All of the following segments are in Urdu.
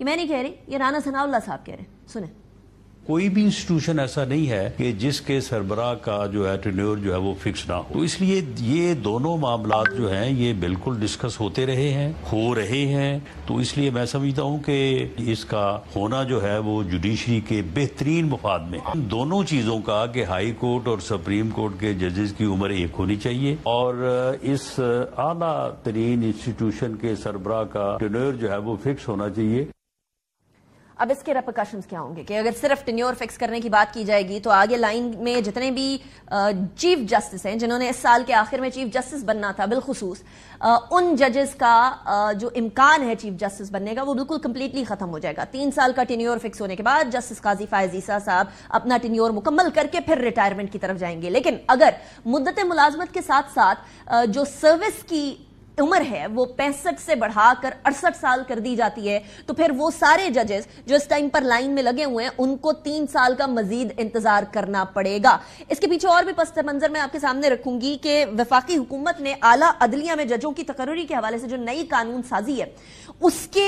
یہ میں نہیں کہہ رہی, یہ رانا ثناء اللہ صاحب کہہ رہے ہیں, سنیں. کوئی بھی انسٹیٹیوشن ایسا نہیں ہے کہ جس کے سربراہ کا جو ہے ٹینیور جو ہے وہ فکس نہ ہو. تو اس لیے یہ دونوں معاملات جو ہیں یہ بالکل ڈسکس ہوتے رہے ہیں, ہو رہے ہیں. تو اس لیے میں سمجھتا ہوں کہ اس کا ہونا جو ہے وہ جوڈیشری کے بہترین مفاد میں. دونوں چیزوں کا کہ ہائی کورٹ اور سپریم کورٹ کے ججز کی عمر ایک ہونی چاہیے, اور اس اعلیٰ ترین انسٹیٹیوشن کے سربراہ کا ٹینیور جو ہے وہ فکس ہونا چاہیے. اب اس کے ریپرکشنز کیا ہوں گے کہ اگر صرف ٹینیور فکس کرنے کی بات کی جائے گی تو آگے لائن میں جتنے بھی چیف جسٹس ہیں جنہوں نے اس سال کے آخر میں چیف جسٹس بننا تھا, بالخصوص ان ججز کا جو امکان ہے چیف جسٹس بننے کا وہ بالکل کمپلیٹلی ختم ہو جائے گا. 3 سال کا ٹینیور فکس ہونے کے بعد جسٹس قاضی فائز عیسیٰ صاحب اپنا ٹینیور مکمل کر کے پھر ریٹائرمنٹ کی طرف جائیں گے. لیکن اگر مدت ملازمت کے ساتھ ساتھ جو سروس کی عمر ہے وہ 65 سے بڑھا کر 68 سال کر دی جاتی ہے تو پھر وہ سارے ججز جو اس ٹائم پر لائن میں لگے ہوئے ہیں ان کو 3 سال کا مزید انتظار کرنا پڑے گا. اس کے پیچھے اور بھی پس منظر میں آپ کے سامنے رکھوں گی کہ وفاقی حکومت نے اعلیٰ عدلیہ میں ججوں کی تقرری کے حوالے سے جو نئی قانون سازی ہے اس کے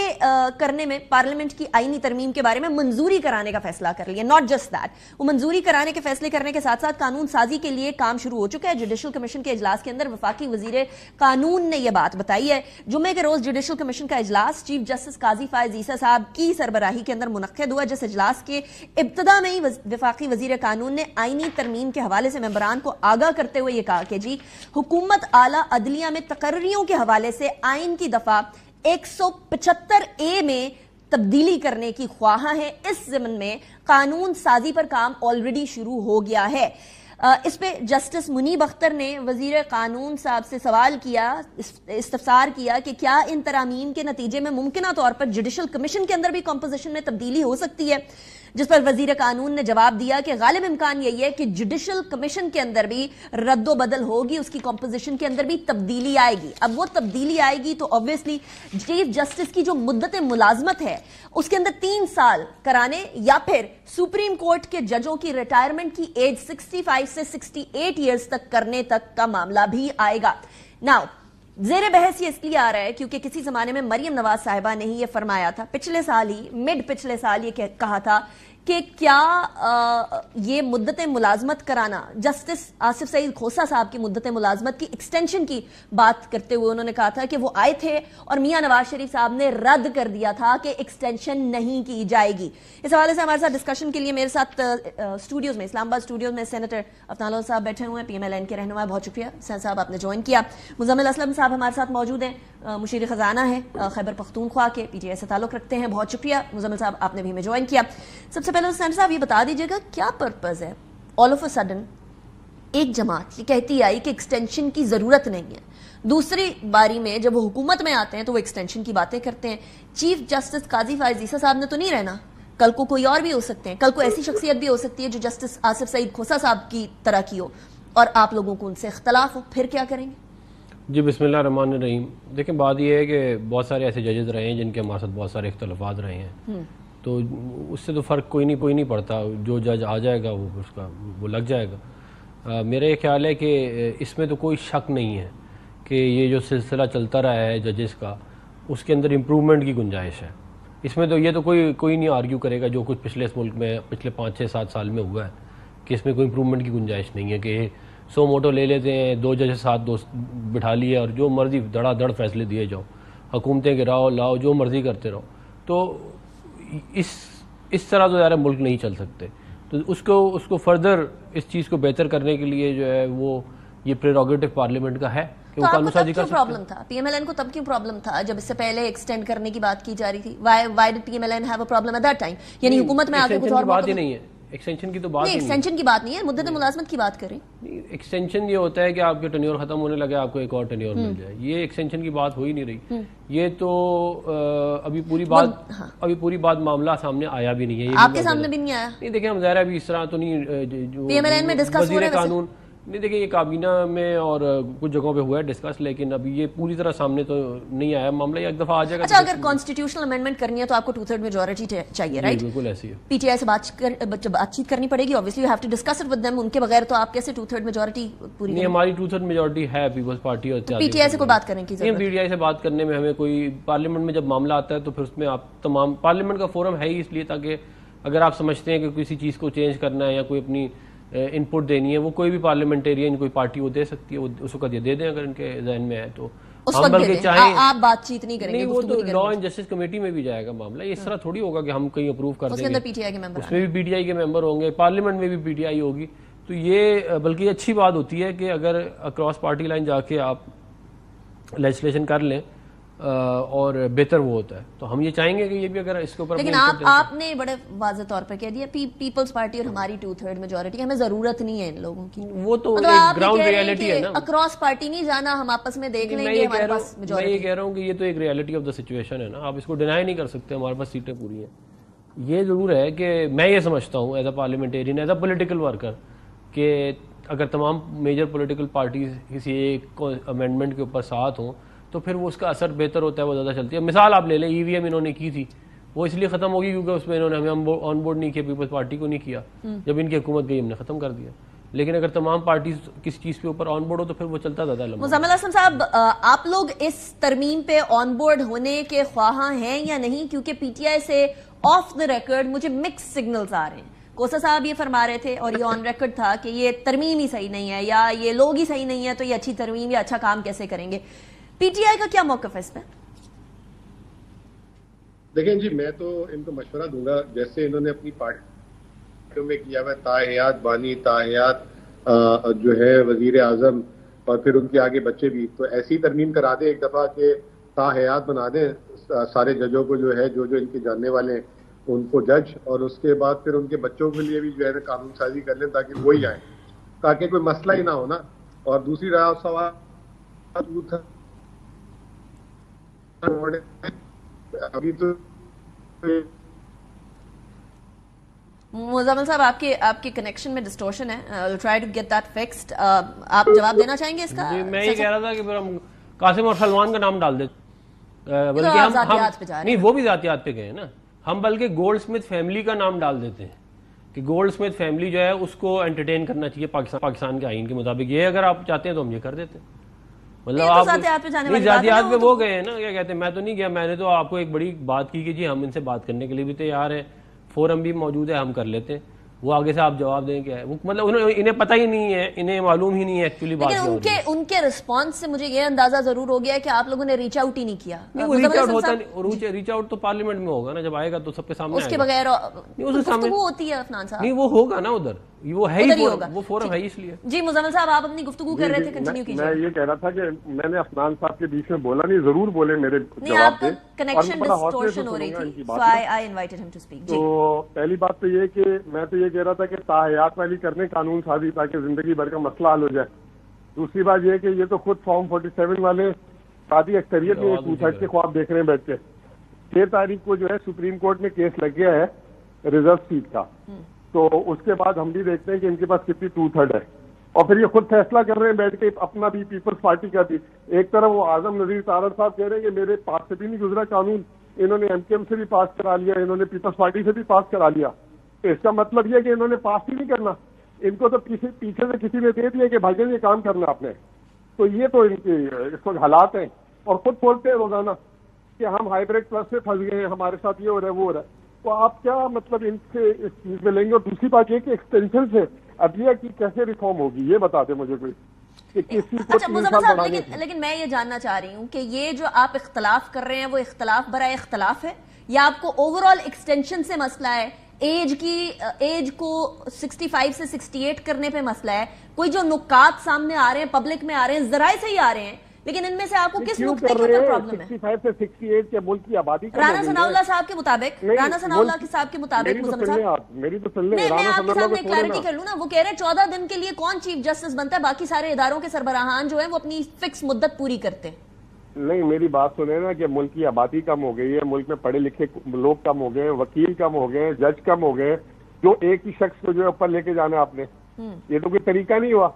کرنے میں پارلیمنٹ کی آئینی ترمیم کے بارے میں منظوری کرانے کا فیصلہ کر لیا. ناٹ جسٹ دیٹ, وہ منظوری کرانے کے فیصلے کرنے کے ساتھ ساتھ قانون سازی کے لیے کام شروع ہو چکا ہے. جوڈیشل کمیشن کے اجلاس کے اندر وفاقی وزیر قانون نے یہ بات بتائی ہے. جمعے کے روز جوڈیشل کمیشن کا اجلاس چیف جسٹس قاضی فائز عیسیٰ صاحب کی سربراہی کے اندر منعقد ہوا, جس اجلاس کے ابتدا میں ہی وفاقی وزیر قانون نے آئینی ترمیم کے حوالے سے ممبران کو آگاہ کرتے ہوئے یہ کہا کہ جی حکومت اعلیٰ عدلیہ میں تقرریوں کے حوالے سے آئین کی دفعہ 175A میں تبدیلی کرنے کی خواہاں ہے. اس ضمن میں قانون سازی پر کام آلریڈی شروع ہو گیا ہے. اس پہ جسٹس منیب اختر نے وزیر قانون صاحب سے سوال کیا, استفسار کیا کہ کیا ان ترامیم کے نتیجے میں ممکنہ طور پر جوڈیشل کمیشن کے اندر بھی کمپوزیشن میں تبدیلی ہو سکتی ہے, جس پر وزیر قانون نے جواب دیا کہ غالب امکان یہی ہے کہ جوڈیشل کمیشن کے اندر بھی رد و بدل ہوگی, اس کی کمپوزیشن کے اندر بھی تبدیلی آئے گی. اب وہ تبدیلی آئے گی تو آبویسلی چیف جسٹس کی جو مدت ملازمت ہے اس کے اندر 3 سال کرانے یا پھر سپریم کورٹ کے ججوں کی ریٹائرمنٹ کی ایج 65 سے 68 ایئرز تک کرنے تک کا معاملہ بھی آئے گا. ناؤ زیر بحث یہ اس لیے آ رہا ہے کیونکہ کسی زمانے میں مریم نواز صاحبہ نے ہی یہ فرمایا تھا, پچھلے سال ہی پچھلے سال یہ کہا تھا کہ کیا یہ مدت ملازمت کرانا, جسٹس آصف سعید کھوسہ صاحب کی مدت ملازمت کی ایکسٹینشن کی بات کرتے ہوئے انہوں نے کہا تھا کہ وہ آئے تھے اور میاں نواز شریف صاحب نے رد کر دیا تھا کہ ایکسٹینشن نہیں کی جائے گی. اس حوالے سے ہمارے ساتھ ڈسکشن کے لیے میرے ساتھ اسٹوڈیوز میں, اسلام آباد اسٹوڈیوز میں سینیٹر افنان اللہ صاحب بیٹھے ہوئے ہیں, PMLN کے رہنما. بہت شکریہ سین صاحب آپ نے جوائن کیا. مزمل اسلم صاحب ہمارے ساتھ موجود ہیں, مشیر خزانہ ہے, خیبر پختونخوا کے, PTI سے تعلق رکھتے ہیں. بہت شکریہ مزمل صاحب آپ نے بھی ہمیں جوائن کیا. سب سے پہلے سین صاحب یہ بتا دیجیے گا کیا پرپز ہے آل آف اے سڈن ایک جماعت یہ کہتی آئی کہ ایکسٹینشن کی ضرورت نہیں ہے, دوسری باری میں جب وہ حکومت میں آتے ہیں تو وہ ایکسٹینشن کی باتیں کرتے ہیں. چیف جسٹس قاضی فائز عیسیٰ صاحب نے تو نہیں رہنا, کل کو کوئی اور بھی ہو سکتے ہیں, کل کو ایسی شخصیت بھی ہو سکتی ہے جو جسٹس آصف سعید کھوسہ صاحب کی طرح کی ہو اور آپ لوگوں کو ان سے اختلاف ہو, پھر کیا کریں گے؟ جی بسم اللہ الرحمن الرحیم. دیکھیں بات یہ ہے کہ بہت سارے ایسے ججز رہے ہیں جن کے ہمارے ساتھ بہت سارے اختلافات رہے ہیں, تو اس سے تو فرق کوئی نہیں پڑتا, جو جج آ جائے گا وہ لگ جائے گا. میرا یہ خیال ہے کہ اس میں تو کوئی شک نہیں ہے کہ یہ جو سلسلہ چلتا رہا ہے ججز کا اس کے اندر امپرومنٹ کی گنجائش ہے. اس میں تو یہ تو کوئی نہیں آرگیو کرے گا جو کچھ پچھلے اس ملک میں پچھلے 5-6-7 سال میں ہوا ہے کہ اس میں کوئی امپرومنٹ کی گنجائش نہیں ہے کہ 100 موٹو لے لیتے ہیں, 2 جج ساتھ بٹھا لیے اور جو مرضی دڑا دڑ فیصلے دیے جاؤ, حکومتیں گراؤ لاؤ جو مرضی کرتے رہو. تو اس طرح تو یار ملک نہیں چل سکتے. تو اس کو فردر اس چیز کو بہتر کرنے کے لیے جو ہے وہ یہ پریروگیٹو پارلیمنٹ کا ہے کہ وہ قانون سازی کر سکتے ہیں. پرابلم تھا PMLN کو تب کیوں پرابلم تھا جب اس سے پہلے ایکسٹینڈ کرنے کی بات کی جا رہی تھی؟ Why did PMLN have a problem at that time? یعنی حکومت میں آگے کچھ اور بات ہی نہیں ہے, ایکسٹینشن کی تو بات نہیں, ایکسٹینشن کی بات نہیں ہے, مدت ملازمت کی بات کریں. ایکسٹینشن یہ ہوتا ہے کہ آپ کے ٹینیور ختم ہونے لگے آپ کو ایک اور ٹینیور مل جائے, یہ ایکسٹینشن کی بات ہو ہی نہیں رہی. یہ تو ابھی پوری بات معاملہ سامنے آیا بھی نہیں ہے, آپ کے سامنے بھی نہیں آیا. نہیں دیکھیں ہم ظاہر ابھی اس طرح تو نہیں, PMLN میں ڈسکس ہو رہا ہے قانون نہیں دیکھیں یہ کابینہ میں اور کچھ جگہوں پہ ہوا ہے ڈسکس، لیکن ابھی یہ پوری طرح سامنے تو نہیں آیا معاملہ، ایک دفعہ آ جائے گا. اچھا اگر کانسٹیٹیوشنل امینڈمنٹ کرنی ہے تو آپ کو 2/3 میجورٹی چاہیے، رائٹ؟ بالکل ایسی ہے. پی ٹی آئی سے بات چیت کرنی پڑے گی، obviously you have to discuss it with them. ان کے بغیر تو آپ کیسے 2/3 میجورٹی پوری؟ نہیں ہماری 2/3 میجورٹی ہے پیپلز پارٹی اور پی ٹی آئی سے کوئی بات کرنے کی ضرورت؟ پی ٹی آئی سے بات کرنے میں ہمیں کوئی، پارلیمنٹ میں جب معاملہ آتا ہے تو پھر اس میں آپ تمام، پارلیمنٹ کا فورم ہے ہی اس لیے تاکہ اگر آپ سمجھتے ہیں کہ کسی چیز کو چینج کرنا ہے یا کوئی اپنی ان پٹ دینی ہے، وہ کوئی بھی پارلیمنٹیرین کوئی پارٹی وہ دے سکتی ہے، وہ اس وقت یہ دے دیں اگر ان کے ذہن میں ہے تو. ہم بلکہ چاہیں آپ بات چیت نہیں کریں گے، وہ تو لا اینڈ جسٹس کمیٹی میں بھی جائے گا معاملہ. اس طرح تھوڑی ہوگا کہ ہم کہیں اپروو کر دیں گے، اس کے اندر پی ٹی آئی کے ممبر، اس میں بھی پی ٹی آئی کے ممبر ہوں گے، پارلیمنٹ میں بھی پی ٹی آئی ہوگی. تو یہ بلکہ یہ اچھی بات ہوتی ہے کہ اگر اکراس پارٹی لائن جا کے آپ لیجسلیشن کر لیں اور بہتر وہ ہوتا ہے. تو ہم یہ چاہیں گے کہ یہ بھی اگر اس کے اوپر، لیکن آپ نے بڑے واضح طور پر کہہ دیا پیپلز پارٹی اور ہماری 2/3 میجورٹی، ہمیں ضرورت نہیں ہے ان لوگوں کی. وہ تو ایک گراؤنڈ ریئلٹی ہے نا، اکراس پارٹی نہیں جانا، ہم آپس میں دیکھ لیں گے ہمارے پاس میجورٹی. میں یہ کہہ رہا ہوں کہ یہ تو ایک ریئلٹی آف دا سچویشن ہے نا، آپ اس کو ڈینائی نہیں کر سکتے. ہمارے پاس سیٹیں پوری ہیں. یہ ضرور ہے کہ میں یہ سمجھتا ہوں as a parliamentarian, as a political worker, کہ اگر تمام میجر پولیٹیکل پارٹیز کسی ایک امینڈمنٹ کے اوپر ساتھ ہوں تو پھر وہ اس کا اثر بہتر ہوتا ہے، وہ زیادہ چلتی ہے. مثال آپ لے لیں، ای وی ایم انہوں نے کی تھی، وہ اس لیے ختم ہوگی کیونکہ اس میں انہوں نے ہمیں آن بورڈ نہیں کیا، پیپلز پارٹی کو نہیں کیا. جب ان کی حکومت گئی ہم نے ختم کر دیا. لیکن اگر تمام پارٹیز کسی چیز کے اوپر آن بورڈ ہو تو پھر وہ چلتا زیادہ لمبا. مزمل حسن صاحب، آپ لوگ اس ترمیم پہ آن بورڈ ہونے کے خواہاں ہیں یا نہیں؟ کیونکہ پی ٹی آئی سے آف دا ریکارڈ مجھے مکس سگنلز آ رہے ہیں. کوسا صاحب یہ فرما رہے تھے اور یہ آن ریکارڈ تھا کہ یہ ترمیم ہی صحیح نہیں ہے، یا یہ لوگ ہی صحیح نہیں ہے، تو یہ اچھی ترمیم یا اچھا کام کیسے کریں گے؟ پی ٹی آئی کا کیا موقف ہے اس پہ؟ دیکھیں جی، میں تو ان کو مشورہ دوں گا جیسے انہوں نے اپنی پارٹیوں میں کیا ہوا، تاحیات بانی، تاحیات جو ہے وزیر اعظم اور پھر ان کے آگے بچے بھی، تو ایسی ترمیم کرا دیں ایک دفعہ کہ تاحیات بنا دیں سارے ججوں کو، جو ہے جو ان کے جاننے والے ہیں ان کو جج، اور اس کے بعد پھر ان کے بچوں کے لیے بھی جو ہے قانون سازی کر لیں تاکہ وہی آئیں، تاکہ کوئی مسئلہ ہی نہ ہونا. اور دوسری رہا سوال، ابھی تو مزمل صاحب آپ کے کنیکشن میں ڈسٹورشن ہے. I'll try to get that fixed. آپ جواب دینا چاہیں گے اس کا؟ میں یہ کہہ رہا تھا کہ پھر ہم قاسم اور سلمان کا نام ڈال دیتے، بلکہ ہم نہیں، وہ بھی ذاتیات پہ گئے ہیں نا، ہم بلکہ گولڈ اسمتھ فیملی کا نام ڈال دیتے ہیں کہ گولڈ اسمتھ فیملی جو ہے اس کو انٹرٹین کرنا چاہیے پاکستان کے آئین کے مطابق. یہ اگر آپ چاہتے ہیں تو ہم یہ کر دیتے ہیں. مطلب آپ ذاتیات پہ وہ گئے ہیں نا، کیا کہتے ہیں، میں تو نہیں گیا. میں نے تو آپ کو ایک بڑی بات کی کہ جی ہم ان سے بات کرنے کے لیے بھی تیار ہیں، فورم بھی موجود ہے، ہم کر لیتے ہیں. وہ آگے سے آپ جواب دیں کیا ہے، وہ مطلب انہیں پتہ ہی نہیں ہے، انہیں معلوم ہی نہیں ہے ایکچولی بات. لیکن ان کے رسپانس سے مجھے یہ اندازہ ضرور ہو گیا کہ آپ لوگوں نے ریچ آؤٹ ہی نہیں کیا. ریچ آؤٹ تو پارلیمنٹ میں ہوگا نا، جب آئے گا تو سب کے سامنے. اس کے بغیر گفتگو ہوتی ہے عفنان صاحب؟ نہیں، وہ ہوگا نا ادھر، وہ ہے ہی، وہ فورم ہے اس لیے. جی مزمل صاحب، آپ اپنی گفتگو کر رہے تھے، کنٹینیو کیجیے. میں یہ کہہ رہا تھا کہ میں نے عفنان صاحب کے بیچ میں بولا نہیں، ضرور بولے، میرے جواب دیں. کنیکشن ڈسٹورشن ہو رہی تھی، so I invited him to speak. تو پہلی بات تو یہ کہ میں تو یہ کہہ رہا تھا کہ تاحیات والی کرنے قانون سازی تاکہ زندگی بھر کا مسئلہ حل ہو جائے. دوسری بات یہ کہ یہ تو خود فارم 47 والے شادی اکثریت میں 2/3 کے خواب دیکھ رہے ہیں بیٹھ کے. 6 تاریخ کو جو ہے سپریم کورٹ میں کیس لگ گیا ہے ریزرو سیٹ کا، تو اس کے بعد ہم بھی دیکھتے ہیں کہ ان کے پاس کتنی 2/3 ہے، اور پھر یہ خود فیصلہ کر رہے ہیں بیٹھ کے اپنا بھی، پیپلز پارٹی کا بھی. ایک طرف وہ اعظم نذیر تارڑ صاحب کہہ رہے ہیں کہ میرے پاس سے بھی نہیں گزرا قانون، انہوں نے MKM سے بھی پاس کرا لیا، انہوں نے پیپلز پارٹی سے بھی پاس کرا لیا. تو اس کا مطلب یہ کہ انہوں نے پاس ہی نہیں کرنا، ان کو تو پیچھے سے کسی نے دے دیا کہ بھائی جان یہ کام کرنا آپ نے. تو یہ تو ان کے اس وقت حالات ہیں، اور خود بولتے ہیں روزانہ کہ ہم ہائیبریڈ پلس سے پھنس گئے ہیں، ہمارے ساتھ یہ ہو رہا ہے وہ ہو رہا ہے. تو آپ کیا مطلب ان سے اس چیز میں لیں گے؟ اور دوسری بات یہ کہ ایکسٹینشن سے عدلیہ کی کیسے ریفارم ہوگی، یہ بتا دیں مجھے کوئی. لیکن میں یہ جاننا چاہ رہی ہوں کہ یہ جو آپ اختلاف کر رہے ہیں وہ اختلاف برائے اختلاف ہے، یا آپ کو اوور آل ایکسٹینشن سے مسئلہ ہے، ایج کو 65 سے 68 کرنے پہ مسئلہ ہے؟ کوئی جو نکات سامنے آ رہے ہیں، پبلک میں آ رہے ہیں، ذرائع سے ہی آ رہے ہیں، لیکن ان میں سے آپ کو کس نقطے کے اوپر پرابلم ہے؟ 65 سے 68 کے ملک کی آبادی رانا ثناء اللہ صاحب کے مطابق، رانا ثناء اللہ صاحب کے مطابق، میری تو سن لیں، میں آپ کے سامنے کلیئرٹی کر لوں نا. وہ کہہ رہے ہیں 14 دن کے لیے کون چیف جسٹس بنتا ہے، باقی سارے اداروں کے سربراہان جو ہیں وہ اپنی فکس مدت پوری کرتے ہیں. نہیں، میری بات سنیں نا کہ ملک کی آبادی کم ہو گئی ہے، ملک میں پڑھے لکھے لوگ کم ہو گئے ہیں، وکیل کم ہو گئے ہیں، جج کم ہو گئے ہیں، جو ایک ہی شخص کو جو اوپر لے کے جانا آپ نے، یہ تو کوئی طریقہ نہیں ہوا.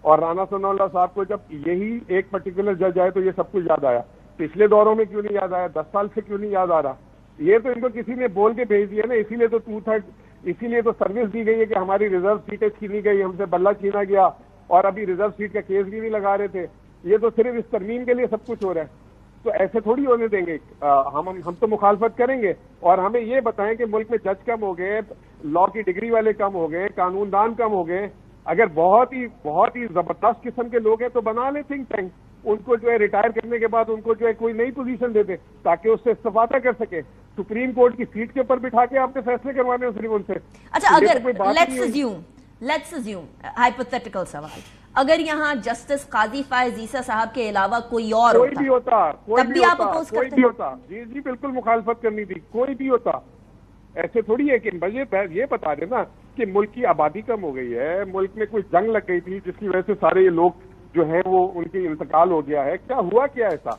اور رانا ثناءاللہ صاحب کو جب یہی ایک پرٹیکولر جج آئے تو یہ سب کچھ یاد آیا. پچھلے دوروں میں کیوں نہیں یاد آیا؟ 10 سال سے کیوں نہیں یاد آ رہا؟ یہ تو ان کو کسی نے بول کے بھیج دیا نا. اسی لیے تو 2/3 اسی لیے تو سروس دی گئی ہے کہ ہماری ریزرو سیٹیں چھینی گئی, ہم سے بلہ چھینا گیا, اور ابھی ریزرو سیٹ کا کیس بھی نہیں لگا رہے تھے. یہ تو صرف اس ترمیم کے لیے سب کچھ ہو رہا ہے. تو ایسے تھوڑی ہونے دیں گے. ہم تو مخالفت کریں گے, اور ہمیں یہ بتائیں کہ ملک میں جج کم ہو گئے, لا کی ڈگری والے کم ہو گئے, قانون دان کم ہو گئے. اگر بہت ہی زبردست قسم کے لوگ ہیں تو بنا لیں تھنک ٹینک, ان کو جو ہے ریٹائر کرنے کے بعد ان کو جو ہے کوئی نئی پوزیشن دے دے تاکہ اس سے استفادہ کر سکے. سپریم کورٹ کی سیٹ کے اوپر بٹھا کے آپ نے فیصلے کروانے ہیں صرف ان سے. اچھا, اگر لیٹس ازیوم ہائپوتھیٹیکل سوال, اگر یہاں جسٹس قاضی فائز عیسیٰ صاحب کے علاوہ کوئی اور کوئی بھی ہوتا تب بھی آپ اپوز کرتے ہوتا. جی بالکل مخالفت کرنی تھی, کوئی بھی ہوتا. ایسے تھوڑی ہے کہ یہ بتا دینا کہ ملک کی آبادی کم ہو گئی ہے, ملک میں کوئی جنگ لگ گئی تھی جس کی وجہ سے سارے یہ لوگ جو ہیں وہ ان کی انتقال ہو گیا ہے. کیا ہوا کیا ایسا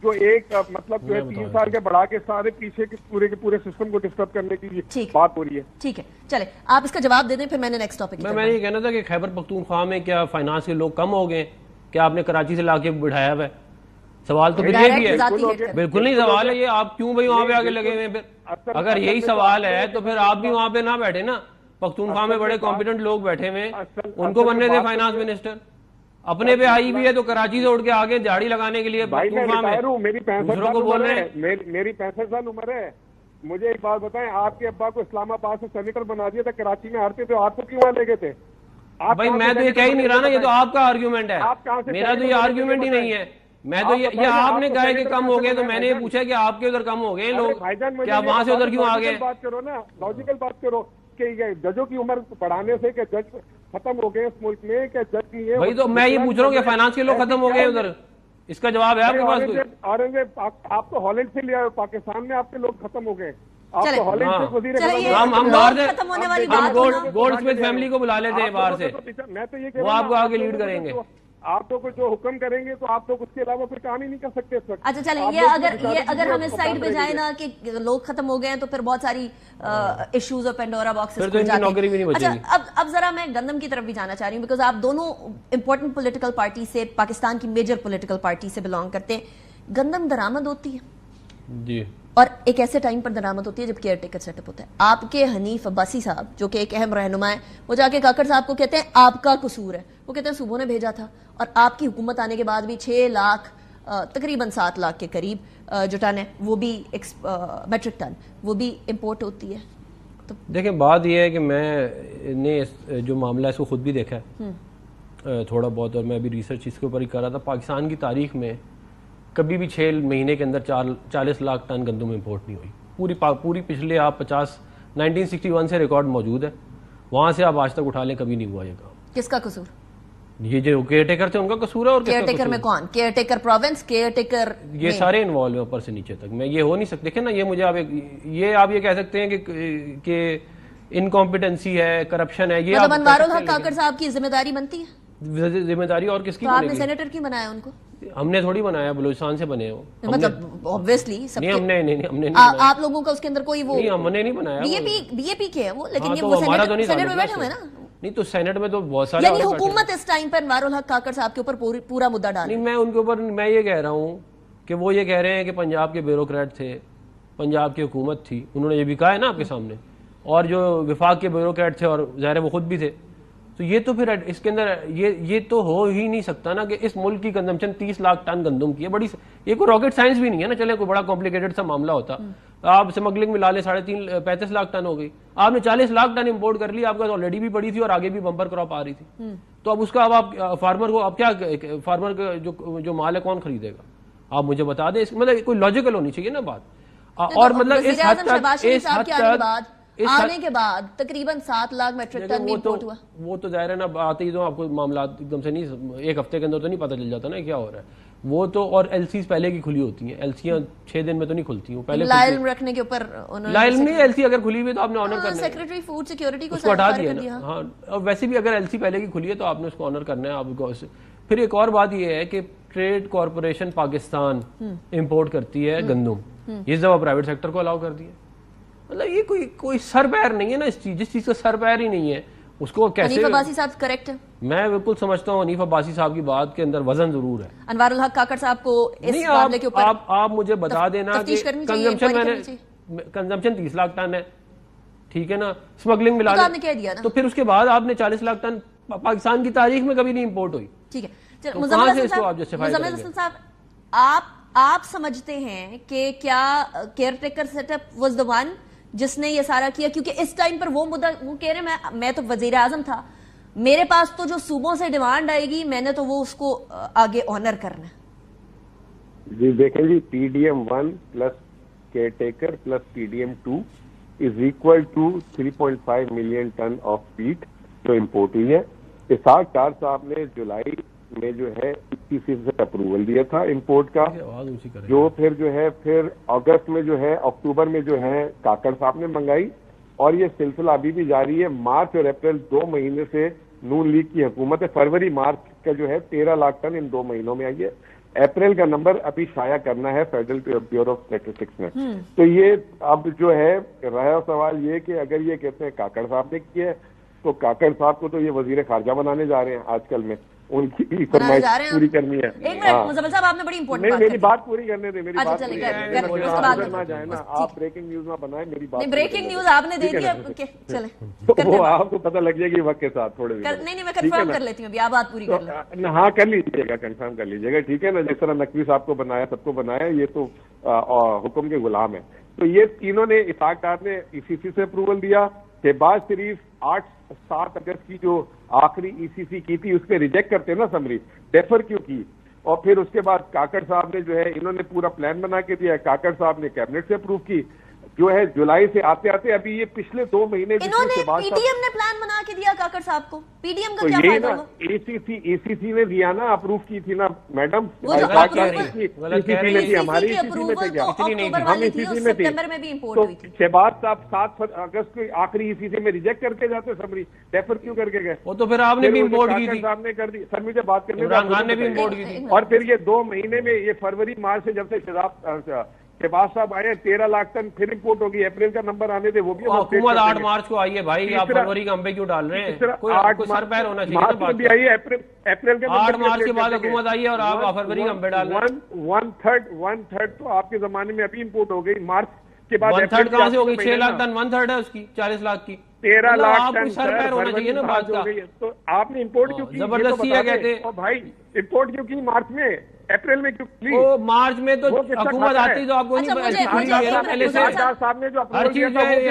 جو ایک مطلب جو ہے 3 سال کے بڑھا کے سارے پیچھے کے پورے سسٹم کو ڈسٹرب کرنے کی بات ہو رہی ہے. ٹھیک ہے, چلے آپ اس کا جواب دے دیں, پھر میں نے نیکسٹ ٹاپک. میں یہ کہنا تھا کہ خیبر پختونخوا میں کیا فائنانس کے لوگ کم ہو گئے, کیا آپ نے کراچی سے لا کے بٹھایا ہوا ہے؟ سوال تو پھر یہ بھی ہے. بالکل نہیں سوال ہے یہ, آپ کیوں بھائی وہاں پہ آگے لگے ہوئے ہیں؟ پھر اگر یہی سوال ہے تو پھر آپ بھی وہاں پہ نہ بیٹھے نا. پختونخوا میں بڑے کمپیٹنٹ لوگ بیٹھے ہوئے, ان کو بننے تھے فائنانس منسٹر. اپنے پہ آئی بھی ہے تو کراچی سے اٹھ کے آگے جھاڑی لگانے کے لیے پختونخوا میں دوسروں کو بول رہے ہیں. میری 65 سال عمر ہے. مجھے ایک بات بتائیں, آپ کے ابا کو اسلام آباد سے سینیٹر بنا دیا تھا, کراچی میں ہارتے تو آپ کو کیوں وہاں لے گئے تھے؟ بھائی میں تو یہ کہہ ہی نہیں رہا نا, یہ تو آپ کا آرگیومنٹ ہے, میرا تو یہ آرگیومنٹ ہی نہیں ہے. میں تو یہ آپ نے کہا کہ کم ہو گئے تو میں نے یہ پوچھا کہ آپ کے ادھر کم ہو گئے لوگ, کیا وہاں سے ادھر کیوں آ گئے؟ بات کرو نا, لاجیکل بات کرو کہ ججوں کی عمر بڑھانے سے کہ جج ختم ہو گئے اس ملک میں, کہ جج کی ہے. بھائی تو میں یہ پوچھ رہا ہوں کہ فائنانس کے لوگ ختم ہو گئے ادھر, اس کا جواب ہے آپ کے پاس؟ اورنگزیب آپ تو ہالینڈ سے لیا, پاکستان میں آپ کے لوگ ختم ہو گئے. آپ تو ہالینڈ سے وزیر ہم باہر سے ہم گولڈ اسمتھ فیملی کو بلا لیتے ہیں باہر سے, میں تو یہ کہہ وہ آپ کو آگے لیڈ کریں گے. آپ لوگ جو حکم کریں گے تو آپ لوگ اس کے علاوہ پھر کام ہی نہیں کر سکتے اس وقت. اچھا چلیں, یہ اگر ہم اس سائڈ پہ جائیں نا کہ لوگ ختم ہو گئے ہیں تو پھر بہت ساری ایشوز اور پینڈورا باکسز کھل جاتے ہیں. اچھا اب ذرا میں گندم کی طرف بھی جانا چاہ رہی ہوں, بیکاز آپ دونوں امپورٹنٹ پولیٹیکل پارٹی سے, پاکستان کی میجر پولیٹیکل پارٹی سے بلانگ کرتے ہیں. گندم درآمد ہوتی ہے جی, اور ایک ایسے ٹائم پر درآمد ہوتی ہے جب کیئر ٹیکر سیٹ اپ ہوتا ہے. آپ کے حنیف عباسی صاحب جو کہ ایک اہم رہنما ہے, وہ جا کے کاکڑ صاحب کو کہتے ہیں آپ کا قصور ہے. وہ کہتے ہیں صوبوں نے بھیجا تھا, اور آپ کی حکومت آنے کے بعد بھی 6 لاکھ تقریباً 7 لاکھ کے قریب جو ٹن ہے وہ بھی میٹرک ٹن وہ بھی امپورٹ ہوتی ہے. تو دیکھیں بات یہ ہے کہ میں نے جو معاملہ ہے اس کو خود بھی دیکھا ہے تھوڑا بہت, اور میں بھی ریسرچ اس کے اوپر ہی کر رہا تھا. پاکستان کی تاریخ میں کبھی بھی 6 مہینے کے اندر 40 لاکھ ٹن گندم امپورٹ نہیں ہوئی. پوری پچھلے آپ 1961 سے ریکارڈ موجود ہے, وہاں سے آپ آج تک اٹھا لیں کبھی نہیں ہوا یہ کام. کس کا قصور؟ یہ جو کیئر ٹیکر تھے ان کا قصور ہے. اور کیئر ٹیکر میں کون؟ Care taker province, care taker یہ سارے انوالو ہیں اوپر سے نیچے تک. میں یہ ہو نہیں سکتے دیکھیں نا, یہ مجھے آپ یہ کہہ سکتے ہیں کہ انکمپیٹنسی ہے, کرپشن ہے. یہ مطلب انوار الحق کاکڑ صاحب کی ذمہ داری بنتی ہے. ذمہ داری اور کس کی؟ آپ نے سینیٹر کی بنایا ان کو؟ ہم نے تھوڑی بنایا, بلوچستان سے بنے وہ. مطلب obviously ہم نے آپ لوگوں کا اس کے اندر کوئی وہ ہم نے نہیں بنایا. بی اے پی کے ہیں وہ, لیکن یہ وہ سینیٹ میں بیٹھے ہوئے نا. نہیں تو سینٹ میں تو بہت سارے, یعنی حکومت اس ٹائم پر انوار الحق کاکڑ صاحب کے اوپر پورا مدعا ڈال. نہیں, میں ان کے اوپر میں یہ کہہ رہا ہوں کہ وہ یہ کہہ رہے ہیں کہ پنجاب کے بیوروکریٹ تھے, پنجاب کی حکومت تھی, انہوں نے یہ بھی کہا ہے نا آپ کے سامنے, اور جو وفاق کے بیوروکریٹ تھے, اور ظاہر وہ خود بھی تھے. تو یہ تو پھر اس کے اندر یہ تو ہو ہی نہیں سکتا نا کہ اس ملک کی کنزمپشن 30 لاکھ ٹن گندم کی ہے. بڑی یہ کوئی راکٹ سائنس بھی نہیں ہے نا, چلے کوئی بڑا کمپلیکیٹڈ سا معاملہ ہوتا. آپ اسمگلنگ میں لا لیں 35 لاکھ ٹن ہو گئی, آپ نے 40 لاکھ ٹن امپورٹ کر لی, آپ کا آلریڈی بھی پڑی تھی اور آگے بھی بمپر کراپ آ رہی تھی. تو اب اس کا اب آپ فارمر کو اب کیا, فارمر کا جو مال ہے کون خریدے گا؟ آپ مجھے بتا دیں. مطلب کوئی لاجیکل ہونی چاہیے نا بات. اور مطلب اس حد تک آنے کے بعد تقریباً 7 لاکھ میٹرک ٹن امپورٹ ہوا. وہ تو ظاہر ہے نا, آتے ہی تو آپ کو معاملات ایک دم سے نہیں, ایک ہفتے کے اندر تو نہیں پتہ چل جاتا نا کیا ہو رہا ہے. وہ تو, اور ایل سیز پہلے کی کھلی ہوتی ہیں, ایل سیاں 6 دن میں تو نہیں کھلتی. وہ پہلے لائل رکھنے کے اوپر لائل نہیں, ایل سی اگر کھلی ہوئی تو آپ نے آنر کرنا ہے. سیکریٹری فوڈ سیکیورٹی کو ہٹا دیا. ہاں, اور ویسے بھی اگر ایل سی پہلے کی کھلی ہے تو آپ نے اس کو آنر کرنا ہے. آپ کو پھر ایک اور بات یہ ہے کہ ٹریڈ کارپوریشن پاکستان امپورٹ کرتی ہے گندم, اس دفعہ پرائیویٹ سیکٹر کو الاؤ کر دیا. مطلب یہ کوئی سر پیر نہیں ہے نا اس چیز, جس چیز کا سر پیر ہی نہیں ہے اس کو کیسے حنیف عباسی صاحب کریکٹ ہے؟ میں بالکل سمجھتا ہوں حنیف عباسی صاحب کی بات کے اندر وزن ضرور ہے. انوار الحق کاکڑ صاحب کو اس معاملے کے اوپر آپ مجھے بتا دینا کہ کنزمپشن 30 لاکھ ٹن ہے, ٹھیک ہے نا, اسمگلنگ ملا دیا نا, تو پھر اس کے بعد آپ نے 40 لاکھ ٹن پاکستان کی تاریخ میں کبھی نہیں امپورٹ ہوئی. ٹھیک ہے, مزمل حسن صاحب آپ سمجھتے ہیں کہ کیا caretaker set up was the one جس نے یہ سارا کیا؟ کیونکہ اس ٹائم پر وہ کہہ رہے میں تو وزیر اعظم تھا, میرے پاس تو جو صوبوں سے ڈیمانڈ آئے گی میں نے تو وہ اس کو آگے آنر کرنا ہے. جی دیکھیں جی, P D M 1 plus care taker plus P D M 2 is equal to 3.5 million ton of wheat جو امپورٹ ہوئی ہے. اسحاق ڈار صاحب نے جولائی میں جو ہے 21% اپروول دیا تھا امپورٹ کا, جو پھر جو ہے پھر اگست میں جو ہے اکتوبر میں جو ہے کاکڑ صاحب نے منگائی, اور یہ سلسلہ ابھی بھی جاری ہے. مارچ اور اپریل 2 مہینے سے نون لیگ کی حکومت ہے. فروری مارچ کا جو ہے 13 لاکھ ٹن ان 2 مہینوں میں آئی ہے. اپریل کا نمبر ابھی شائع کرنا ہے فیڈرل بیورو آف اسٹیٹسٹکس نے. تو یہ اب جو ہے رہا سوال یہ کہ اگر یہ کہتے ہیں کاکڑ صاحب نے کیا ہے, تو کاکڑ صاحب کو تو یہ وزیر خارجہ بنانے جا رہے ہیں آج کل میں, ان کی فرمائش پوری کرنی ہے. میری بات پوری کرنے دیں, میری بات نہ جائے نا, آپ بریکنگ نیوز نہ بنائیں, میری بات بریکنگ نیوز آپ نے دے دی, وہ آپ کو پتہ لگ جائے گی وقت کے ساتھ تھوڑے دن. نہیں میں کنفرم کر لیتی ہوں, آپ بات پوری کر لیں. ہاں کر لیجیے گا, کنفرم کر لیجیے گا, ٹھیک ہے نا. جس طرح نقوی صاحب کو بنایا, سب کو بنایا, یہ تو حکم کے غلام ہیں. تو یہ تینوں نے, اسحاق ڈار نے ای سی سی سے اپروول دیا, شہباز شریف 8-7 اگست کی جو آخری ای سی سی کی تھی اس پہ ریجیکٹ کرتے نا سمری, ڈیفر کیوں کی, اور پھر اس کے بعد کاکڑ صاحب نے جو ہے انہوں نے پورا پلان بنا کے دیا. کاکڑ صاحب نے کیبنٹ سے اپروو کی, جو ہے جولائی سے آتے آتے ابھی یہ پچھلے 2 مہینے انہوں نے پی ڈی ایم نے پلان بنا کے دیا کاکڑ صاحب کو. پی ڈی ایم کا کیا فائدہ ہوگا؟ ای سی سی نے دیا نا, اپروو کی تھی نا میڈم. شہباز صاحب 7 اگست کو آخری ای سی سی میں ریجیکٹ کر کے جاتے سمری, ڈیفر کیوں کر کے گئے؟ وہ تو پھر آپ نے بھی امپورٹ کی تھی, صاحب نے کر دی. سر مجھے بات کرنے, عمران خان نے بھی امپورٹ کی تھی. اور پھر یہ 2 مہینے میں, یہ فروری مارچ سے جب سے شہباز صاحب آئے 13 لاکھ ٹن پھر امپورٹ ہوگی. اپریل کا نمبر آنے تھے, وہ بھی حکومت 8 مارچ کو آئی ہے بھائی, آپ فروری کا ہم پہ کیوں ڈال رہے ہیں؟ کوئی سر پیر ہونا چاہیے. اپریل کے 8 مارچ کے بعد حکومت آئی ہے اور آپ فروری کا ہم پہ ڈال رہے ہیں. 1/3 تو آپ کے زمانے میں ابھی امپورٹ ہو گئی. مارچ کے بعد 1/3 کہاں سے ہو گئی؟ 6 لاکھ ٹن 1/3 ہے اس کی, 40 لاکھ کی. 13 لاکھ ٹن سر پیر ہونا چاہیے نا بات کا. تو آپ نے امپورٹ کیوں کی؟ زبردستی ہے کہتے ہیں بھائی, امپورٹ کیوں کی مارچ میں, اپریل میں کیوں کی؟ وہ مارچ میں تو حکومت آتی تو آپ کو نہیں پہلے سے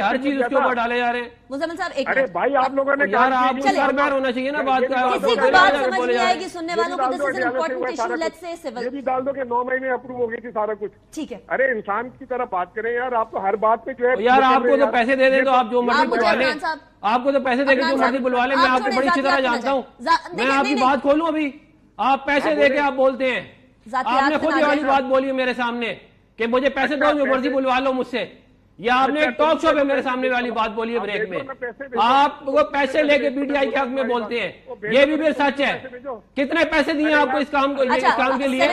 ہر چیز اس کے اوپر ڈالے جا رہے ہیں. مزمل صاحب ایک ارے بھائی آپ لوگوں نے یار آپ کو سر پیر ہونا چاہیے نا بات کا. کسی کو بات سمجھ نہیں آئے گی سننے والوں کو. This is an important issue, let's سے سول. یہ بھی ڈال دو کہ 9 مہینے اپروو ہو گئی تھی سارا کچھ. ٹھیک ہے, ارے انسان کی طرح بات کریں یار, آپ تو ہر بات پہ جو ہے یار آپ کو تو پیسے دے دیں تو آپ جو مرضی بلوا لیں, آپ کو تو پیسے دے کے جو مرضی بلوا لیں. میں آپ کو بڑی اچھی طرح جانتا ہوں, میں آپ کی بات کھولوں. ابھی آپ پیسے دے کے آپ بولتے ہیں, آپ نے خود یہ والی بات بولی ہے میرے سامنے کہ مجھے پیسے دو, جو مرضی بلوا لو مجھ سے. یا آپ نے ایک ٹاک شو پہ میرے سامنے والی بات بولی ہے بریک میں, آپ وہ پیسے لے کے پی ٹی آئی کے حق میں بولتے ہیں. یہ بھی پھر سچ ہے. کتنے پیسے دیے آپ کو اس کام کو, اس کام کے لیے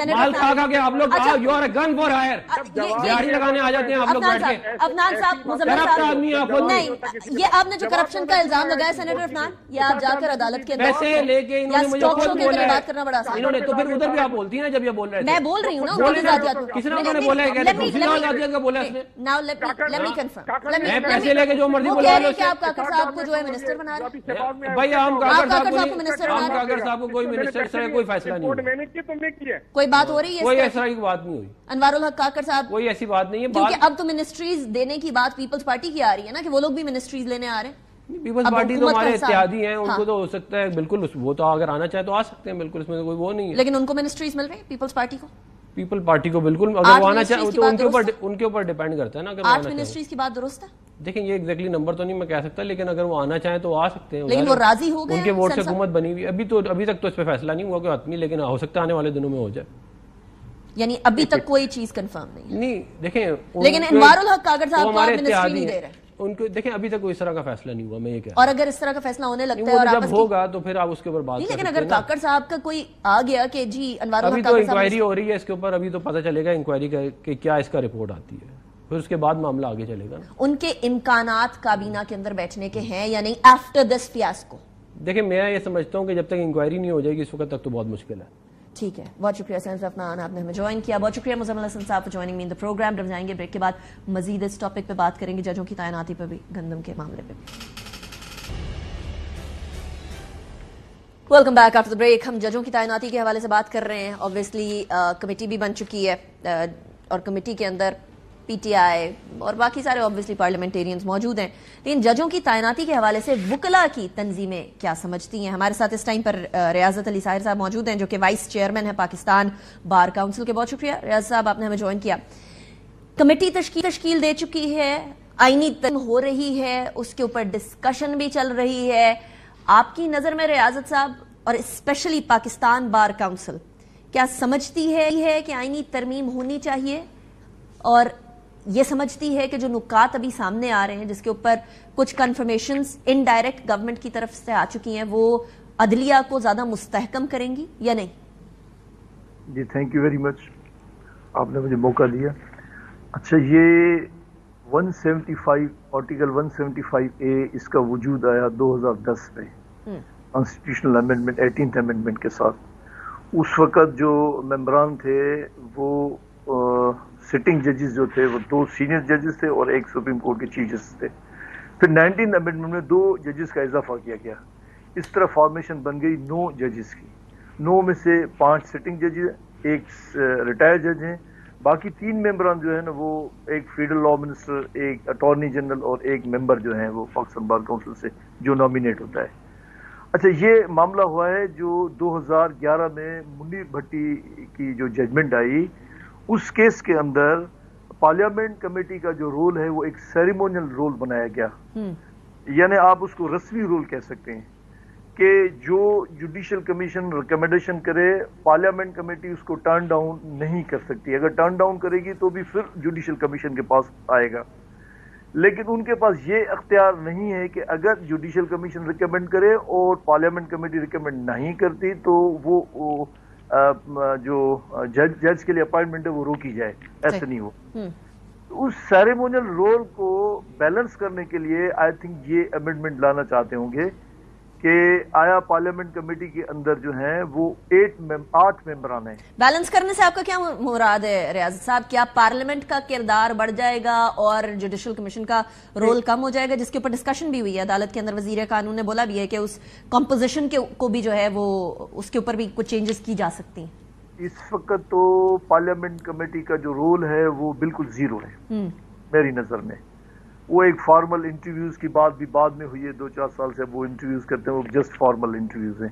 مال کھا کھا کے آپ لوگ you are a gun for hire, دیہڑی لگانے آ جاتے ہیں آپ لوگ بیٹھ کے. افنان صاحب, نہیں, یہ آپ نے جو کرپشن کا الزام لگایا سینیٹر افنان, یہ آپ جا کر عدالت کے پیسے لے کے انہوں نے مجھے خود بولا بات کرنا بڑا آسان. انہوں نے تو پھر ادھر بھی آپ بولتی ہیں نا جب یہ بول رہے ہیں. میں بول رہی ہوں نا, کسی نے بولا ہے, بولا اس نے. Now let me confirm. میں پیسے لے کے جو مرضی بلوا لو. کہ آپ کاکڑ صاحب کو جو ہے منسٹر بنا رہے ہیں بھائی, ہم کاکڑ صاحب کو کوئی منسٹر سے کوئی فیصلہ نہیں ہوا. کوئی بات ہو رہی ہے, کوئی ایسا کی بات نہیں ہوئی. انوار الحق کاکڑ صاحب, کوئی ایسی بات نہیں ہے. کیونکہ اب تو منسٹریز دینے کی بات پیپلز پارٹی کی آ رہی ہے نا, کہ وہ لوگ بھی منسٹریز لینے آ رہے ہیں. پیپلز پارٹی تو ہمارے اتحادی ہیں, ان کو تو ہو سکتا ہے بالکل, وہ تو اگر آنا چاہے تو آ سکتے ہیں بالکل, اس میں کوئی وہ نہیں ہے. لیکن ان کو منسٹریز مل رہی ہیں پیپلز پارٹی کو, پیپل پارٹی کو بالکل, اگر وہ آنا چاہے تو ان کے اوپر ڈیپینڈ کرتا ہے نا. اگر 8 منسٹریز کی بات درست ہے. دیکھیں یہ ایگزیکٹلی نمبر تو نہیں میں کہہ سکتا, لیکن اگر وہ آنا چاہیں تو آ سکتے ہیں. لیکن وہ راضی ہو گئے, ان کے ووٹ سے حکومت بنی ہوئی. ابھی تک تو اس پہ فیصلہ نہیں ہوا کہ حتمی, لیکن ہو سکتا ہے آنے والے دنوں میں ہو جائے. یعنی ابھی تک کوئی چیز کنفرم نہیں. دیکھیں, لیکن انوار الحق کاکڑ صاحب کو منسٹری نہیں دے رہے ان کو. دیکھیں ابھی تک کوئی اس طرح کا فیصلہ نہیں ہوا, میں یہ کہہ. اور اگر اس طرح کا فیصلہ ہونے لگتا ہے اور جب ہوگا تو پھر آپ اس کے اوپر بات. لیکن اگر کاکڑ صاحب کا کوئی آ گیا کہ جی انوار الحق, ابھی تو انکوائری ہو رہی ہے اس کے اوپر, ابھی تو پتہ چلے گا انکوائری کہ کیا اس کا رپورٹ آتی ہے. پھر اس کے بعد معاملہ آگے چلے گا. ان کے امکانات کابینہ کے اندر بیٹھنے کے ہیں یا نہیں آفٹر دس فیاسکو؟ دیکھیں میں یہ سمجھتا ہوں کہ جب تک انکوائری نہیں ہو جائے گی اس وقت تک تو بہت مشکل ہے. ٹھیک ہے، بہت شکریہ سینس رفنان، آپ نے ہمیں جوائن کیا. بہت شکریہ مزمل حسن صاحب for joining me in the programme. اب جائیں گے بریک کے بعد مزید اس ٹاپک پہ بات کریں گے، ججوں کی تعیناتی پہ بھی، گندم کے معاملے پہ بھی. Welcome back after the break. ہم ججوں کی تعیناتی کے حوالے سے بات کر رہے ہیں. آبویسلی کمیٹی بھی بن چکی ہے اور کمیٹی کے اندر پی ٹی آئی اور باقی سارے آبویسلی پارلیمنٹیرینز موجود ہیں، لیکن ججوں کی تعیناتی کے حوالے سے وکلاء کی تنظیمیں کیا سمجھتی ہیں؟ ہمارے ساتھ اس ٹائم پر ریاضت علی ساحر صاحب موجود ہیں جو کہ وائس چیئرمین ہیں پاکستان بار کاؤنسل کے. بہت شکریہ ریاض صاحب، آپ نے ہمیں جوائن کیا. کمیٹی تشکیل دے چکی ہے، آئینی تنظیم ہو رہی ہے، اس کے اوپر ڈسکشن بھی چل رہی ہے. آپ کی نظر میں ریاضت صاحب اور اسپیشلی پاکستان بار کاؤنسل کیا سمجھتی ہے کہ آئینی ترمیم ہونی چاہیے، اور یہ سمجھتی ہے کہ جو نکات ابھی سامنے آ رہے ہیں جس کے اوپر کچھ کنفرمیشنز انڈائریکٹ گورنمنٹ کی طرف سے آ چکی ہیں وہ عدلیہ کو زیادہ مستحکم کریں گی یا نہیں؟ جی تھینک یو ویری مچ، آپ نے مجھے موقع دیا. اچھا، یہ 175 آرٹیکل 175A اس کا وجود آیا 2010 میں کانسٹیٹیوشنل امینڈمنٹ 18th امینڈمنٹ کے ساتھ. اس وقت جو ممبران تھے وہ سٹنگ ججز جو تھے وہ 2 سینئر ججز تھے اور 1 سپریم کورٹ کے چیف جسٹس تھے. پھر 19th امینڈمنٹ میں 2 ججز کا اضافہ کیا گیا. اس طرح فارمیشن بن گئی 9 ججز کی. 9 میں سے 5 سٹنگ ججز، 1 ریٹائر جج ہیں، باقی 3 ممبران جو ہے نا وہ ایک فیڈرل لا منسٹر، ایک اٹارنی جنرل اور ایک ممبر جو ہیں وہ پاکستان بار کونسل سے جو نامینیٹ ہوتا ہے. اچھا، یہ معاملہ ہوا ہے جو 2011 میں منیر بھٹی کی جو ججمنٹ آئی، اس کیس کے اندر پارلیمنٹ کمیٹی کا جو رول ہے وہ ایک سیریمونیل رول بنایا گیا. یعنی آپ اس کو رسمی رول کہہ سکتے ہیں کہ جو جوڈیشل کمیشن ریکمنڈیشن کرے پارلیمنٹ کمیٹی اس کو ٹرن ڈاؤن نہیں کر سکتی. اگر ٹرن ڈاؤن کرے گی تو بھی پھر جوڈیشل کمیشن کے پاس آئے گا، لیکن ان کے پاس یہ اختیار نہیں ہے کہ اگر جوڈیشل کمیشن ریکمینڈ کرے اور پارلیمنٹ کمیٹی ریکمینڈ نہیں کرتی تو وہ جو جج کے لیے اپائنٹمنٹ ہے وہ روکی جائے. ایسا نہیں ہو. اس سیریمونیل رول کو بیلنس کرنے کے لیے آئی تھنک یہ امینڈمنٹ لانا چاہتے ہوں گے کہ آیا پارلیمنٹ کمیٹی کے اندر جو ہیں وہ 8 ممبران ہیں. بیلنس کرنے سے آپ کا کیا مراد ہے ریاض صاحب؟ کیا پارلیمنٹ کا کردار بڑھ جائے گا اور جوڈیشل کمیشن کا رول کم ہو جائے گا، جس کے اوپر ڈسکشن بھی ہوئی ہے عدالت کے اندر؟ وزیر قانون نے بولا بھی ہے کہ اس کمپوزیشن کو بھی جو ہے وہ اس کے اوپر بھی کچھ چینجز کی جا سکتی ہیں. اس وقت تو پارلیمنٹ کمیٹی کا جو رول ہے وہ بالکل زیرو ہے میری نظر میں. وہ ایک فارمل انٹرویوز کی بات بھی بعد میں ہوئی ہے، 2-4 سال سے وہ انٹرویوز کرتے ہیں، وہ جسٹ فارمل انٹرویوز ہیں.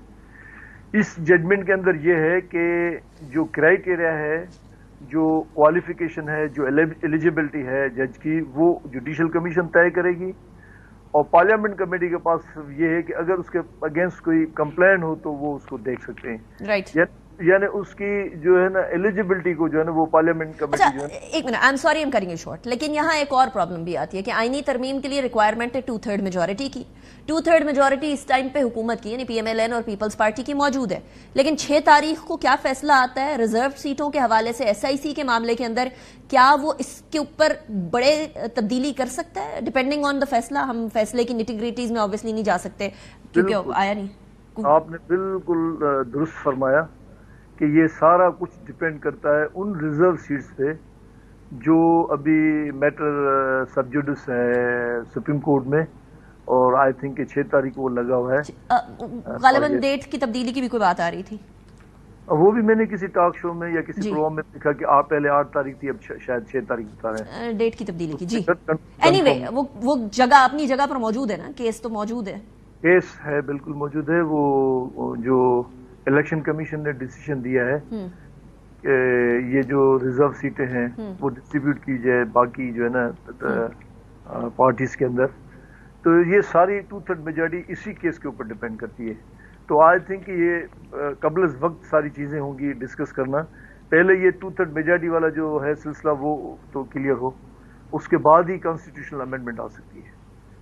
اس ججمنٹ کے اندر یہ ہے کہ جو کرائیٹیریا ہے، جو کوالیفیکیشن ہے، جو ایلیجیبلٹی ہے جج کی، وہ جوڈیشل کمیشن طے کرے گی، اور پارلیمنٹ کمیٹی کے پاس یہ ہے کہ اگر اس کے اگینسٹ کوئی کمپلین ہو تو وہ اس کو دیکھ سکتے ہیں. رائٹ. یعنی اس کی جو ہے نا ایلیجیبلٹی کو جو ہے نا وہ پارلیمنٹ کمیٹی جو ہے. ایک منٹ، آئی ایم سوری، ایم کریں گے شارٹ، لیکن یہاں ایک اور پرابلم بھی آتی ہے کہ آئینی ترمیم کے لیے ریکوائرمنٹ ہے 2/3 میجورٹی کی. 2/3 میجورٹی اس ٹائم پہ حکومت کی یعنی پی ایم ایل این اور پیپلز پارٹی کی موجود ہے، لیکن 6 تاریخ کو کیا فیصلہ آتا ہے ریزرو سیٹوں کے حوالے سے ایس آئی سی کے معاملے کے اندر؟ کیا وہ اس کے اوپر بڑے تبدیلی کر سکتا ہے ڈپینڈنگ آن دا فیصلہ؟ ہم فیصلے کی نیٹی-گریٹیز میں آبویسلی نہیں جا سکتے کیونکہ آیا نہیں. آپ نے بالکل درست فرمایا کہ یہ سارا کچھ ڈپینڈ کرتا ہے ان ریزرو سیٹس پہ جو ابھی میٹر سب جوڈس ہے سپریم کورٹ میں، اور آئی تھنک کہ 6 تاریخ کو وہ لگا ہوا ہے. غالباً ڈیٹ کی تبدیلی کی بھی کوئی بات آ رہی تھی. وہ بھی میں نے کسی ٹاک شو میں یا کسی پروگرام میں دیکھا کہ آپ پہلے 8 تاریخ تھی، اب شاید 6 تاریخ بتا رہے ہیں ڈیٹ کی تبدیلی کی. جی اینی وے وہ جگہ اپنی جگہ پر موجود ہے نا، کیس تو موجود ہے. کیس ہے، بالکل موجود ہے. وہ جو الیکشن کمیشن نے ڈیسیژن دیا ہے کہ یہ جو ریزرو سیٹیں ہیں وہ ڈسٹریبیوٹ کی جائے باقی جو ہے نا پارٹیز کے اندر. تو یہ ساری 2/3 میجورٹی اسی کیس کے اوپر ڈیپینڈ کرتی ہے. تو آئی تھنک کہ یہ قبل از وقت ساری چیزیں ہوں گی ڈسکس کرنا. پہلے یہ 2/3 میجورٹی والا جو ہے سلسلہ وہ تو کلیئر ہو، اس کے بعد ہی کانسٹیٹیوشنل امینڈمنٹ آ سکتی ہے.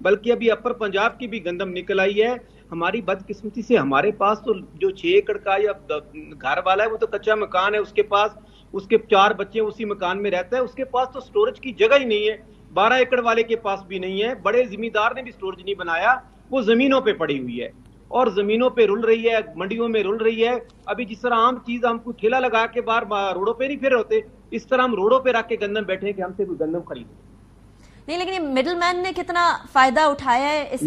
بلکہ ابھی اپر پنجاب کی بھی گندم نکل آئی ہے. ہماری بدقسمتی سے ہمارے پاس تو جو 6 ایکڑ کا یا گھر والا ہے وہ تو کچا مکان ہے, اس کے پاس اس کے 4 بچے اسی مکان میں رہتا ہے, اس کے پاس تو سٹوریج کی جگہ ہی نہیں ہے. 12 ایکڑ والے کے پاس بھی نہیں ہے, بڑے زمیندار نے بھی سٹوریج نہیں بنایا, وہ زمینوں پہ پڑی ہوئی ہے اور زمینوں پہ رل رہی ہے, منڈیوں میں رل رہی ہے. ابھی جس طرح عام چیز ہم کو ٹھیلا لگا کے باہر روڈوں پہ نہیں پھر ہوتے, اس طرح ہم روڈوں پہ رکھ کے گندم بیٹھے کہ ہم سے کوئی گندم خریدے. نہیں, لیکن یہ مڈل مین نے کتنا فائدہ اٹھایا ہے اس کا؟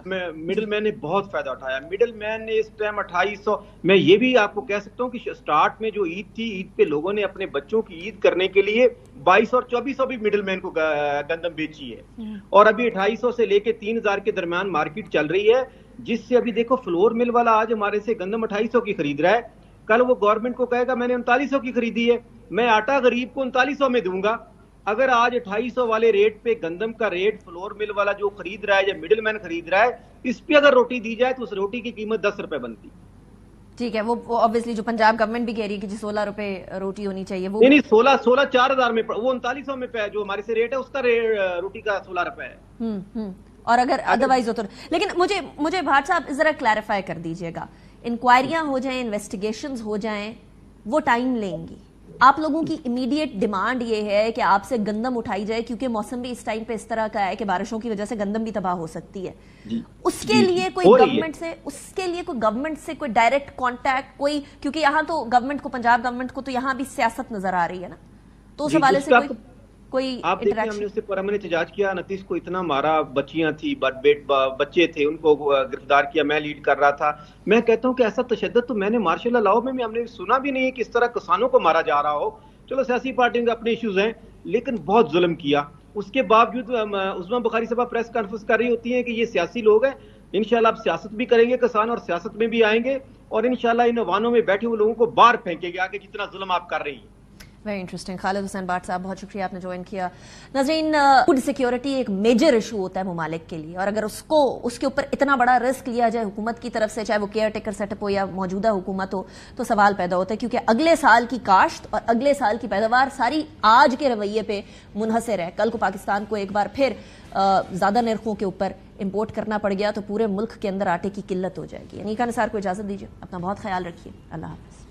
مڈل مین نے بہت فائدہ اٹھایا. مڈل مین نے اس ٹائم 2800, میں یہ بھی آپ کو کہہ سکتا ہوں کہ سٹارٹ میں جو عید تھی, عید پہ لوگوں نے اپنے بچوں کی عید کرنے کے لیے 2200 اور 2400 بھی مڈل مین کو گندم بیچی ہے, اور ابھی 2800 سے لے کے 3000 کے درمیان مارکیٹ چل رہی ہے, جس سے ابھی دیکھو فلور مل والا آج ہمارے سے گندم 2800 کی خرید رہا ہے, کل وہ گورنمنٹ کو کہے گا میں نے 3900 کی خریدی ہے, میں آٹا غریب کو 3900 میں دوں گا. اگر آج 2800 والے ریٹ پہ گندم کا ریٹ فلور مل والا جو خرید رہا ہے یا مڈل مین خرید رہا ہے, اس پہ اگر روٹی دی جائے تو اس روٹی کی قیمت 10 روپے بنتی. ٹھیک ہے, وہ obviously جو پنجاب گورنمنٹ بھی کہہ رہی ہے کہ 16 روپے روٹی ہونی چاہیے, وہ نہیں 16 4000 میں, وہ 3900 میں جو ہمارے سے ریٹ ہے اس کا روٹی کا 16 روپے ہے. اور اگر ادروائز ہو تو. لیکن مجھے بھٹ صاحب ذرا کلیریفائی کر دیجئے گا, انکوائریاں ہو جائیں, انویسٹیگیشنز ہو جائیں, وہ ٹائم لیں گی. آپ لوگوں کی امیڈیٹ ڈیمانڈ یہ ہے کہ آپ سے گندم اٹھائی جائے, کیونکہ موسم بھی اس ٹائم پہ اس طرح کا ہے کہ بارشوں کی وجہ سے گندم بھی تباہ ہو سکتی ہے. اس کے لیے کوئی گورنمنٹ سے کوئی ڈائریکٹ کانٹیکٹ, کوئی, کیونکہ یہاں تو گورنمنٹ کو, پنجاب گورنمنٹ کو تو یہاں بھی سیاست نظر آ رہی ہے نا, تو اس حوالے سے کوئی آپ دیکھیں, ہم نے اس سے پرامن احتجاج کیا, 29 کو اتنا مارا, بچیاں تھی, بچے تھے, ان کو گرفتار کیا, میں لیڈ کر رہا تھا. میں کہتا ہوں کہ ایسا تشدد تو میں نے مارشل لاء میں ہم نے سنا بھی نہیں ہے کہ اس طرح کسانوں کو مارا جا رہا ہو. چلو سیاسی پارٹیوں کے اپنے ایشوز ہیں, لیکن بہت ظلم کیا. اس کے باوجود عظمیٰ بخاری صاحب پریس کانفرنس کر رہی ہوتی ہیں کہ یہ سیاسی لوگ ہیں, انشاءاللہ اب سیاست بھی کریں گے کسان, اور سیاست میں بھی آئیں گے, اور انشاءاللہ ان وانوں میں بیٹھے ہوئے لوگوں کو باہر پھینکیں گے آگے جتنا ظلم آپ کر رہی ہیں. Very interesting. Khalid Hussain but صاحب, بہت شکریہ آپ نے جوائن کیا. ناظرین, فوڈ سیکیورٹی ایک میجر ایشو ہوتا ہے ممالک کے لیے, اور اگر اس کے اوپر اتنا بڑا رسک لیا جائے حکومت کی طرف سے, چاہے وہ کیئر ٹیکر سیٹ اپ ہو یا موجودہ حکومت ہو, تو سوال پیدا ہوتا ہے, کیونکہ اگلے سال کی کاشت اور اگلے سال کی پیداوار ساری آج کے رویے پہ منحصر ہے. کل کو پاکستان کو ایک بار پھر زیادہ نرخوں کے اوپر امپورٹ کرنا پڑ گیا تو پورے ملک کے اندر آٹے کی قلت ہو جائے گی. انیکا نثار کو اجازت دیجیے, اپنا بہت خیال رکھیے, اللہ حافظ.